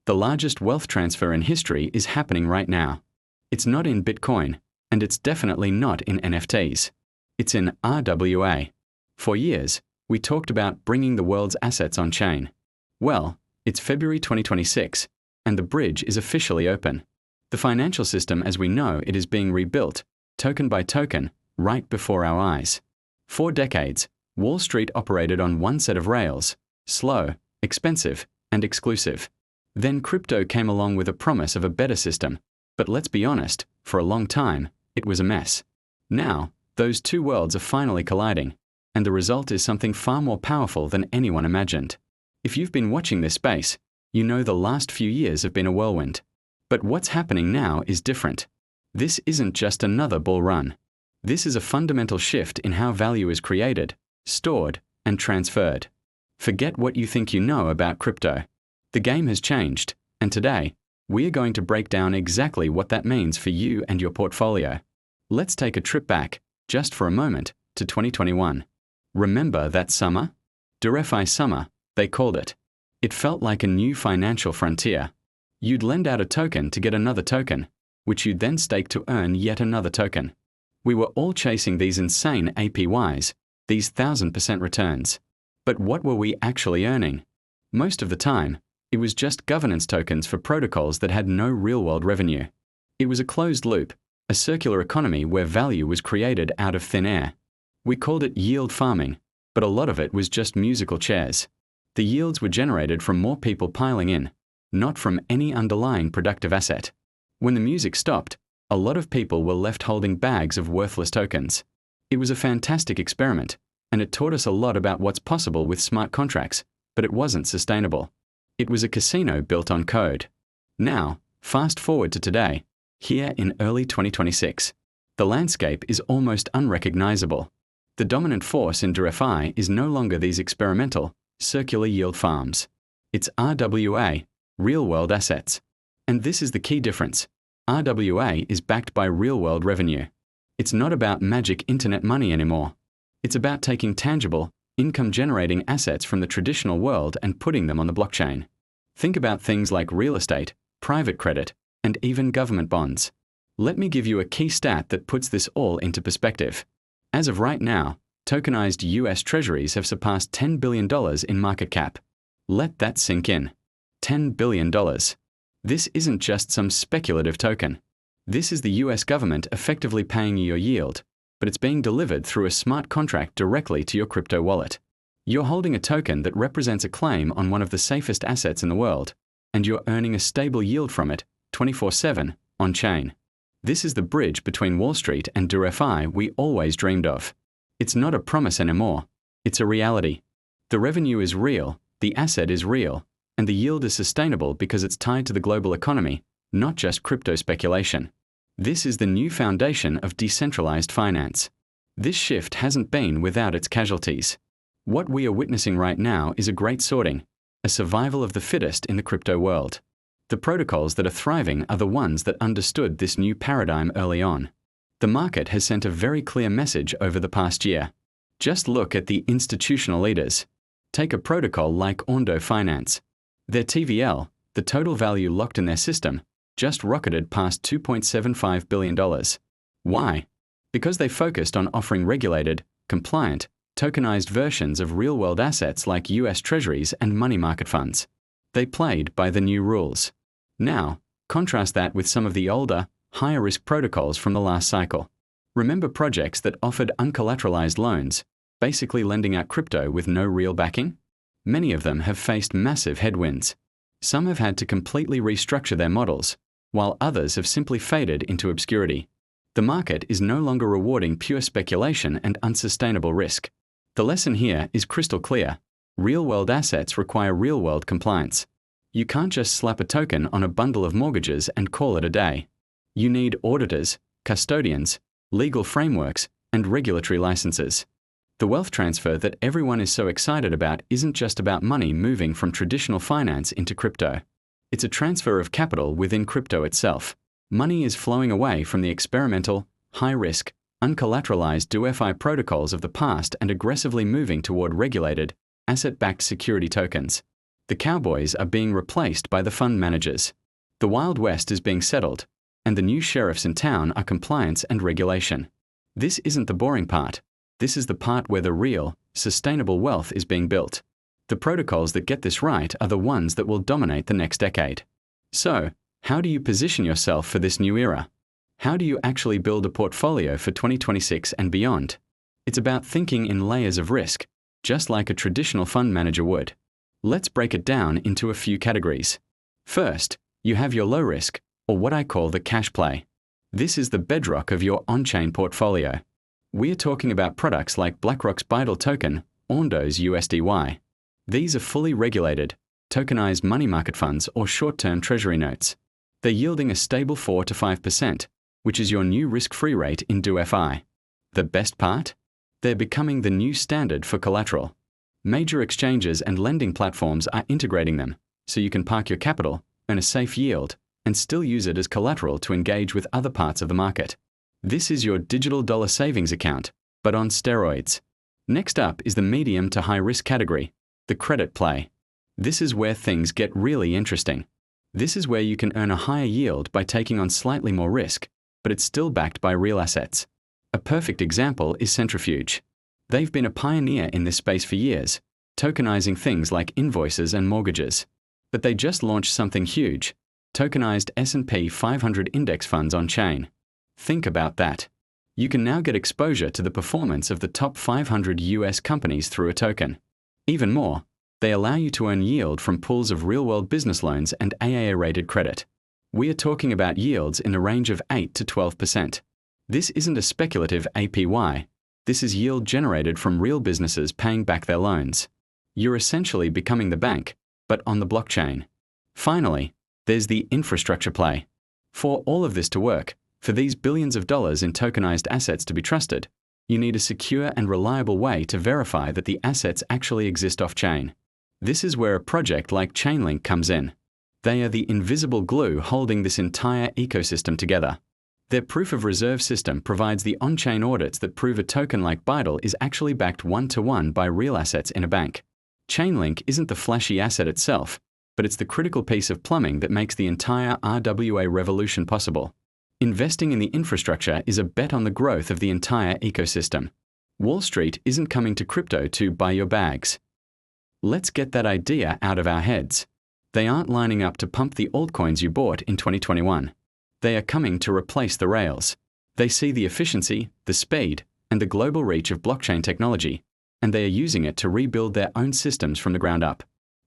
The largest wealth transfer in history is happening right now. It's not in Bitcoin, and it's definitely not in NFTs. It's in RWA. For years, we talked about bringing the world's assets on-chain. Well, it's February 2026, and the bridge is officially open. The financial system as we know it is being rebuilt, token by token, right before our eyes. For decades, Wall Street operated on one set of rails: slow, expensive, and exclusive. Then crypto came along with a promise of a better system, but let's be honest, for a long time, it was a mess. Now, those two worlds are finally colliding, and the result is something far more powerful than anyone imagined. If you've been watching this space, you know the last few years have been a whirlwind. But what's happening now is different. This isn't just another bull run. This is a fundamental shift in how value is created, stored, and transferred. Forget what you think you know about crypto. The game has changed, and today, we are going to break down exactly what that means for you and your portfolio. Let's take a trip back, just for a moment, to 2021. Remember that summer? DeFi summer, they called it. It felt like a new financial frontier. You'd lend out a token to get another token, which you'd then stake to earn yet another token. We were all chasing these insane APYs, these 1000% returns. But what were we actually earning? Most of the time, it was just governance tokens for protocols that had no real-world revenue. It was a closed loop, a circular economy where value was created out of thin air. We called it yield farming, but a lot of it was just musical chairs. The yields were generated from more people piling in, not from any underlying productive asset. When the music stopped, a lot of people were left holding bags of worthless tokens. It was a fantastic experiment, and it taught us a lot about what's possible with smart contracts, but it wasn't sustainable. It was a casino built on code. Now, fast forward to today, here in early 2026. The landscape is almost unrecognizable. The dominant force in DeFi is no longer these experimental, circular yield farms. It's RWA, real-world assets. And this is the key difference. RWA is backed by real-world revenue. It's not about magic internet money anymore. It's about taking tangible, income-generating assets from the traditional world and putting them on the blockchain. Think about things like real estate, private credit, and even government bonds. Let me give you a key stat that puts this all into perspective. As of right now, tokenized US Treasuries have surpassed $10 billion in market cap. Let that sink in. $10 billion. This isn't just some speculative token. This is the US government effectively paying you your yield, but it's being delivered through a smart contract directly to your crypto wallet. You're holding a token that represents a claim on one of the safest assets in the world, and you're earning a stable yield from it 24/7 on-chain. This is the bridge between Wall Street and DeFi we always dreamed of. It's not a promise anymore. It's a reality. The revenue is real, the asset is real, and the yield is sustainable because it's tied to the global economy, not just crypto speculation. This is the new foundation of decentralized finance. This shift hasn't been without its casualties. What we are witnessing right now is a great sorting, a survival of the fittest in the crypto world. The protocols that are thriving are the ones that understood this new paradigm early on. The market has sent a very clear message over the past year. Just look at the institutional leaders. Take a protocol like Ondo Finance. Their TVL, the total value locked in their system, just rocketed past $2.75 billion. Why? Because they focused on offering regulated, compliant, tokenized versions of real-world assets like US Treasuries and money market funds. They played by the new rules. Now, contrast that with some of the older, higher-risk protocols from the last cycle. Remember projects that offered uncollateralized loans, basically lending out crypto with no real backing? Many of them have faced massive headwinds. Some have had to completely restructure their models, while others have simply faded into obscurity. The market is no longer rewarding pure speculation and unsustainable risk. The lesson here is crystal clear. Real-world assets require real-world compliance. You can't just slap a token on a bundle of mortgages and call it a day. You need auditors, custodians, legal frameworks, and regulatory licenses. The wealth transfer that everyone is so excited about isn't just about money moving from traditional finance into crypto. It's a transfer of capital within crypto itself. Money is flowing away from the experimental, high-risk, uncollateralized DeFi protocols of the past and aggressively moving toward regulated, asset-backed security tokens. The cowboys are being replaced by the fund managers. The Wild West is being settled, and the new sheriffs in town are compliance and regulation. This isn't the boring part. This is the part where the real, sustainable wealth is being built. The protocols that get this right are the ones that will dominate the next decade. So, how do you position yourself for this new era? How do you actually build a portfolio for 2026 and beyond? It's about thinking in layers of risk, just like a traditional fund manager would. Let's break it down into a few categories. First, you have your low risk, or what I call the cash play. This is the bedrock of your on-chain portfolio. We're talking about products like BlackRock's BIDL token, Ondo's USDY. These are fully regulated, tokenized money market funds or short-term treasury notes. They're yielding a stable 4 to 5%, which is your new risk-free rate in DeFi. The best part? They're becoming the new standard for collateral. Major exchanges and lending platforms are integrating them, so you can park your capital, earn a safe yield, and still use it as collateral to engage with other parts of the market. This is your digital dollar savings account, but on steroids. Next up is the medium to high risk category, the credit play. This is where things get really interesting. This is where you can earn a higher yield by taking on slightly more risk, but it's still backed by real assets. A perfect example is Centrifuge. They've been a pioneer in this space for years, tokenizing things like invoices and mortgages. But they just launched something huge, tokenized S&P 500 index funds on-chain. Think about that. You can now get exposure to the performance of the top 500 US companies through a token. Even more, they allow you to earn yield from pools of real-world business loans and AAA-rated credit. We are talking about yields in a range of 8 to 12%. This isn't a speculative APY. This is yield generated from real businesses paying back their loans. You're essentially becoming the bank, but on the blockchain. Finally, there's the infrastructure play. For all of this to work, for these billions of dollars in tokenized assets to be trusted, you need a secure and reliable way to verify that the assets actually exist off-chain. This is where a project like Chainlink comes in. They are the invisible glue holding this entire ecosystem together. Their proof of reserve system provides the on-chain audits that prove a token like BIDL is actually backed one-to-one by real assets in a bank. Chainlink isn't the flashy asset itself, but it's the critical piece of plumbing that makes the entire RWA revolution possible. Investing in the infrastructure is a bet on the growth of the entire ecosystem. Wall Street isn't coming to crypto to buy your bags. Let's get that idea out of our heads. They aren't lining up to pump the altcoins you bought in 2021. They are coming to replace the rails. They see the efficiency, the speed, and the global reach of blockchain technology, and they are using it to rebuild their own systems from the ground up.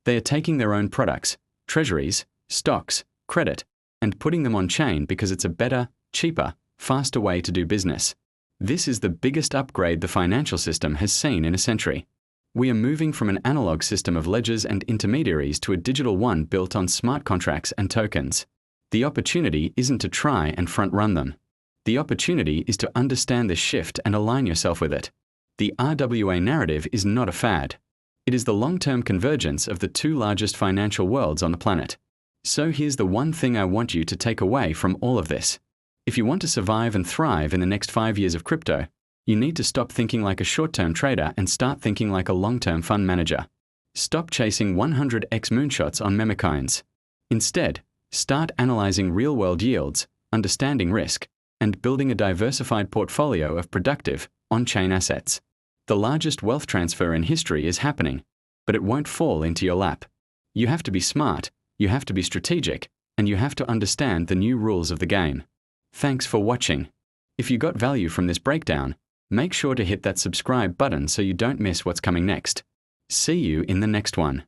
They are taking their own products, treasuries, stocks, credit, and putting them on chain because it's a better, cheaper, faster way to do business. This is the biggest upgrade the financial system has seen in a century. We are moving from an analog system of ledgers and intermediaries to a digital one built on smart contracts and tokens. The opportunity isn't to try and front-run them. The opportunity is to understand this shift and align yourself with it. The RWA narrative is not a fad. It is the long-term convergence of the two largest financial worlds on the planet. So here's the one thing I want you to take away from all of this. If you want to survive and thrive in the next 5 years of crypto, you need to stop thinking like a short-term trader and start thinking like a long-term fund manager. Stop chasing 100x moonshots on memecoins. Instead, start analyzing real-world yields, understanding risk, and building a diversified portfolio of productive, on-chain assets. The largest wealth transfer in history is happening, but it won't fall into your lap. You have to be smart, you have to be strategic, and you have to understand the new rules of the game. Thanks for watching. If you got value from this breakdown, make sure to hit that subscribe button so you don't miss what's coming next. See you in the next one.